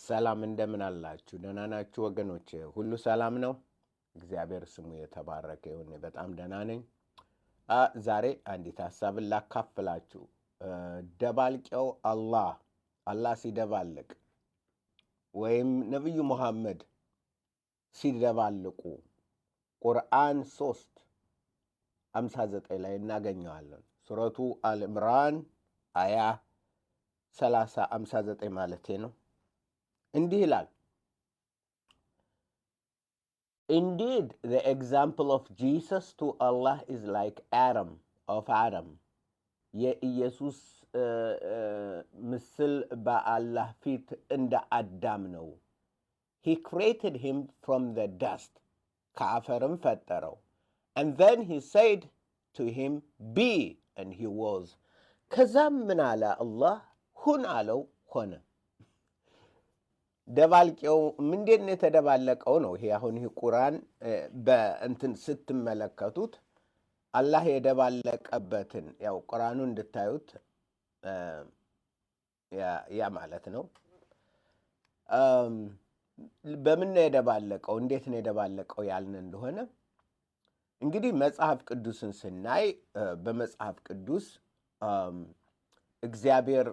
ሰላም እንደምን አላችሁ? ደህና ናችሁ ወገኖቼ? ሁሉ ሰላም ነው? እግዚአብሔር ስሙ የተባረከ ይሁን። በጣም ደህና ነኝ። ዛሬ አንዲት ሀሳብን ላካፍላችሁ። ደባልቄው አላህ ሲደባልቅ ወይም ነቢዩ መሐመድ ሲደባልቁ ቁርአን 3:59 ላይ እናገኘዋለን። ሱረቱ አልዕምራን አያ 30:59 ማለቴ ነው። እንዲህ ይላል፣ Indeed, the example of Jesus to Allah is like Adam. የኢየሱስ ምስል በአላህ ፊት እንደ አዳም ነው። He created him from the dust. ከአፈርም ፈጠረው. And then he said to him, Be, and he was. ከዛም ምን አለ አላህ? ሁን አለው፣ ሆነ። ደባልቄው ምንድን ነው የተደባለቀው ነው? ይሄ አሁን ይሄ ቁርአን በእንትን ስትመለከቱት አላህ የደባለቀበትን ያው ቁርአኑ እንድታዩት ያ ማለት ነው። በምን ነው የደባለቀው? እንዴት ነው የደባለቀው ያልን እንደሆነ እንግዲህ መጽሐፍ ቅዱስን ስናይ በመጽሐፍ ቅዱስ እግዚአብሔር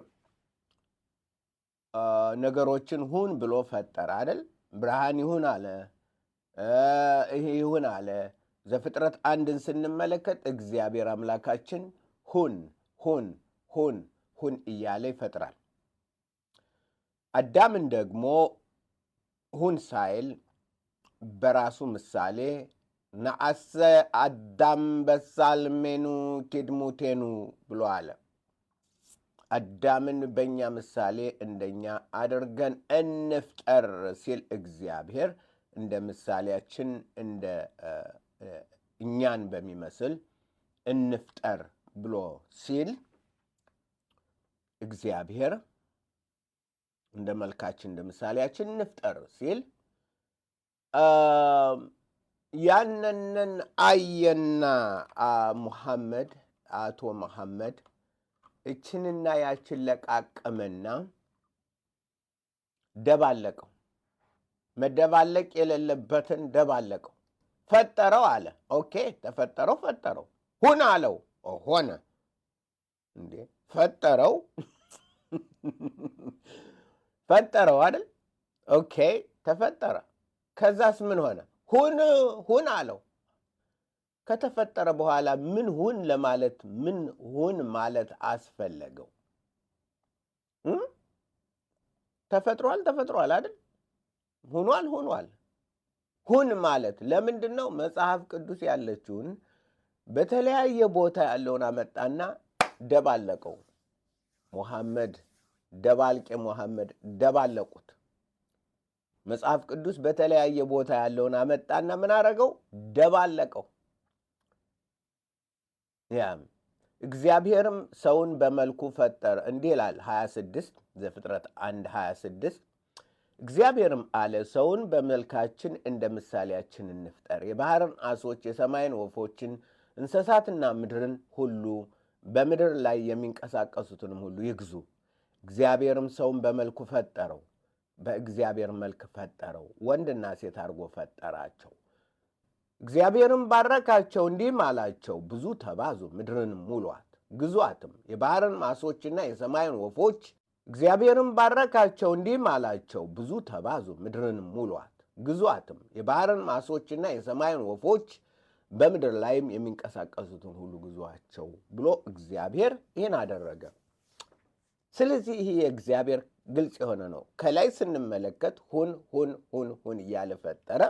ነገሮችን ሁን ብሎ ፈጠረ አይደል? ብርሃን ይሁን አለ፣ ይሄ ይሁን አለ። ዘፍጥረት 1ን ስንመለከት እግዚአብሔር አምላካችን ሁን እያለ ይፈጥራል። አዳምን ደግሞ ሁን ሳይል በራሱ ምሳሌ ነአሰ አዳም በሳልሜኑ ኪድሙቴኑ ብሎ አለ። አዳምን በእኛ ምሳሌ እንደኛ አድርገን እንፍጠር ሲል እግዚአብሔር እንደ ምሳሌያችን እንደ እኛን በሚመስል እንፍጠር ብሎ ሲል እግዚአብሔር እንደ መልካችን እንደ ምሳሌያችን እንፍጠር ሲል ያንንን አየና አቶ መሐመድ እችንና ያችን ለቃቀመና ደባለቀው። መደባለቅ የሌለበትን ደባለቀው። ፈጠረው አለ። ኦኬ፣ ፈጠረው። ሁን አለው፣ ሆነ። እንዴ ፈጠረው አይደል? ኦኬ፣ ተፈጠረ። ከዛስ ምን ሆነ? ሁን አለው። ከተፈጠረ በኋላ ምን ሁን ማለት አስፈለገው? ተፈጥሯል አይደል? ሆኗል። ሁን ማለት ለምንድን ነው? መጽሐፍ ቅዱስ ያለችውን በተለያየ ቦታ ያለውን አመጣና ደባለቀው። መሐመድ ደባለቁት። መጽሐፍ ቅዱስ በተለያየ ቦታ ያለውን አመጣና ምን አረገው? ደባለቀው። እግዚአብሔርም ሰውን በመልኩ ፈጠረ። እንዲህ ይላል 26 ዘፍጥረት 1:26 እግዚአብሔርም አለ ሰውን በመልካችን እንደ ምሳሌያችን እንፍጠር፣ የባህርን ዓሦች፣ የሰማይን ወፎችን፣ እንስሳትና ምድርን ሁሉ፣ በምድር ላይ የሚንቀሳቀሱትንም ሁሉ ይግዙ። እግዚአብሔርም ሰውን በመልኩ ፈጠረው፣ በእግዚአብሔር መልክ ፈጠረው፣ ወንድና ሴት አድርጎ ፈጠራቸው። እግዚአብሔርም ባረካቸው፣ እንዲህም አላቸው፣ ብዙ ተባዙ፣ ምድርንም ሙሏት፣ ግዙአትም፣ የባህርን ዓሦችና የሰማይን ወፎች። እግዚአብሔርም ባረካቸው፣ እንዲህም አላቸው፣ ብዙ ተባዙ፣ ምድርንም ሙሏት፣ ግዙአትም፣ የባህርን ዓሦችና የሰማይን ወፎች፣ በምድር ላይም የሚንቀሳቀሱትን ሁሉ ግዙአቸው ብሎ እግዚአብሔር ይህን አደረገ። ስለዚህ ይህ የእግዚአብሔር ግልጽ የሆነ ነው። ከላይ ስንመለከት ሁን እያለ ፈጠረ።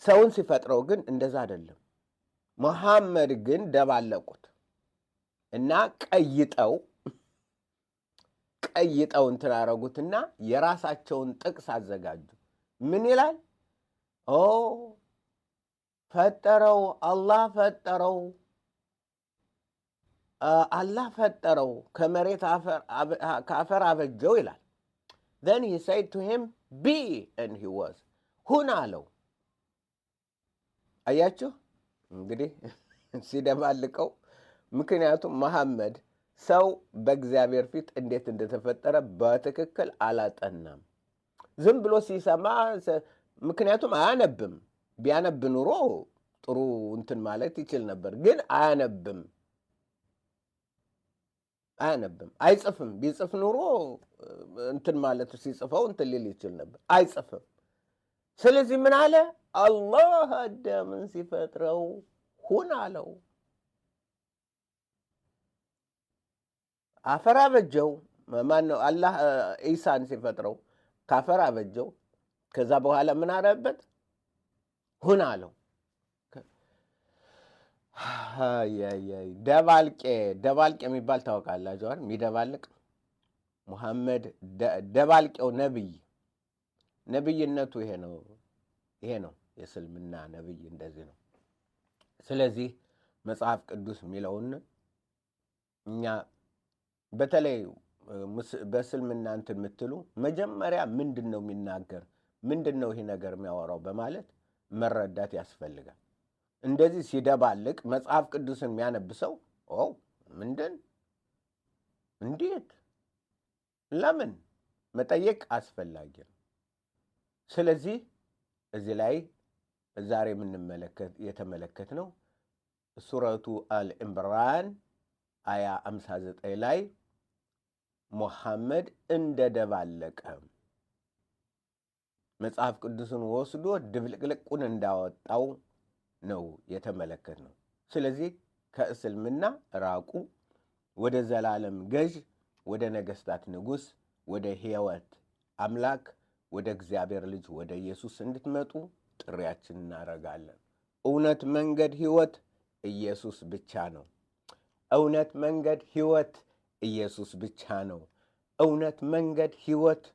ሰውን ሲፈጥረው ግን እንደዛ አይደለም። መሐመድ ግን ደባለቁት እና ቀይጠው እንትን አደረጉትና የራሳቸውን ጥቅስ አዘጋጁ። ምን ይላል? ፈጠረው፣ አላህ ፈጠረው፣ ከመሬት ከአፈር አበጀው ይላል። Then he said to him, Be, and he was. ሁን አለው። አያችሁ እንግዲህ ሲደባልቀው። ምክንያቱም መሐመድ ሰው በእግዚአብሔር ፊት እንዴት እንደተፈጠረ በትክክል አላጠናም። ዝም ብሎ ሲሰማ ምክንያቱም አያነብም። ቢያነብ ኑሮ ጥሩ እንትን ማለት ይችል ነበር፣ ግን አያነብም፣ አይጽፍም። ቢጽፍ ኑሮ እንትን ማለት ሲጽፈው እንትን ሊል ይችል ነበር፣ አይጽፍም። ስለዚህ ምን አለ? አላህ አዳምን ሲፈጥረው ሁን አለው። አፈር አበጀው። ማነው? አላህ ኢሳን ሲፈጥረው ካፈር አበጀው። ከዛ በኋላ ምን አረበት? ሁን አለው። ደባልቄ የሚባል ታውቃላችሁ አይደል? የሚደባልቅ ሙሐመድ ደባልቄው ነብይነቱ ይሄ ነው። የእስልምና ነብይ እንደዚህ ነው። ስለዚህ መጽሐፍ ቅዱስ የሚለውን እኛ በተለይ በእስልምና እንትን የምትሉ መጀመሪያ ምንድን ነው የሚናገር፣ ምንድን ነው ይሄ ነገር የሚያወራው በማለት መረዳት ያስፈልጋል። እንደዚህ ሲደባልቅ መጽሐፍ ቅዱስን የሚያነብሰው ምንድን፣ እንዴት፣ ለምን መጠየቅ አስፈላጊ ነው። ስለዚህ እዚህ ላይ ዛሬ የተመለከትነው ሱረቱ አልዕምራን አያ 59 ላይ ሙሐመድ እንደደባለቀ መጽሐፍ ቅዱስን ወስዶ ድብልቅልቁን እንዳወጣው ነው የተመለከትነው። ስለዚህ ከእስልምና ራቁ፣ ወደ ዘላለም ገዥ፣ ወደ ነገስታት ንጉስ፣ ወደ ሕይወት አምላክ፣ ወደ እግዚአብሔር ልጅ ወደ ኢየሱስ እንድትመጡ ጥሪያችን እናደርጋለን። እውነት፣ መንገድ፣ ሕይወት ኢየሱስ ብቻ ነው። እውነት፣ መንገድ፣ ሕይወት ኢየሱስ ብቻ ነው። እውነት፣ መንገድ፣ ሕይወት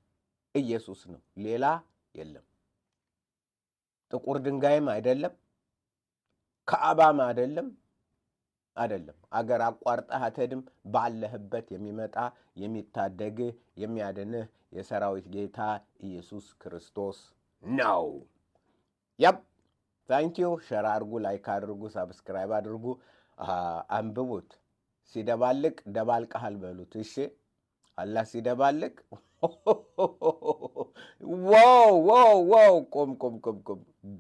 ኢየሱስ ነው። ሌላ የለም። ጥቁር ድንጋይም አይደለም፣ ከአባም አይደለም። አገር አቋርጠህ አትሄድም። ባለህበት የሚመጣ የሚታደግህ የሚያድንህ የሰራዊት ጌታ ኢየሱስ ክርስቶስ ነው። ታንኪዩ። ሸር አድርጉ፣ ላይክ አድርጉ፣ ሳብስክራይብ አድርጉ፣ አንብቡት። ሲደባልቅ ደባልቀሃል በሉት። እሺ፣ አላህ ሲደባልቅ ዋው ቁም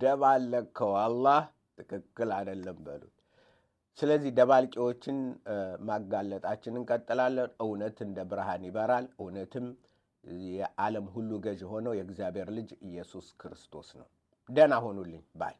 ደባለከው፣ አላህ ትክክል አይደለም በሉት። ስለዚህ ደባልቂዎችን ማጋለጣችን እንቀጥላለን። እውነት እንደ ብርሃን ይበራል። እውነትም የዓለም ሁሉ ገዥ ሆነው የእግዚአብሔር ልጅ ኢየሱስ ክርስቶስ ነው። ደህና ሆኑልኝ ባይ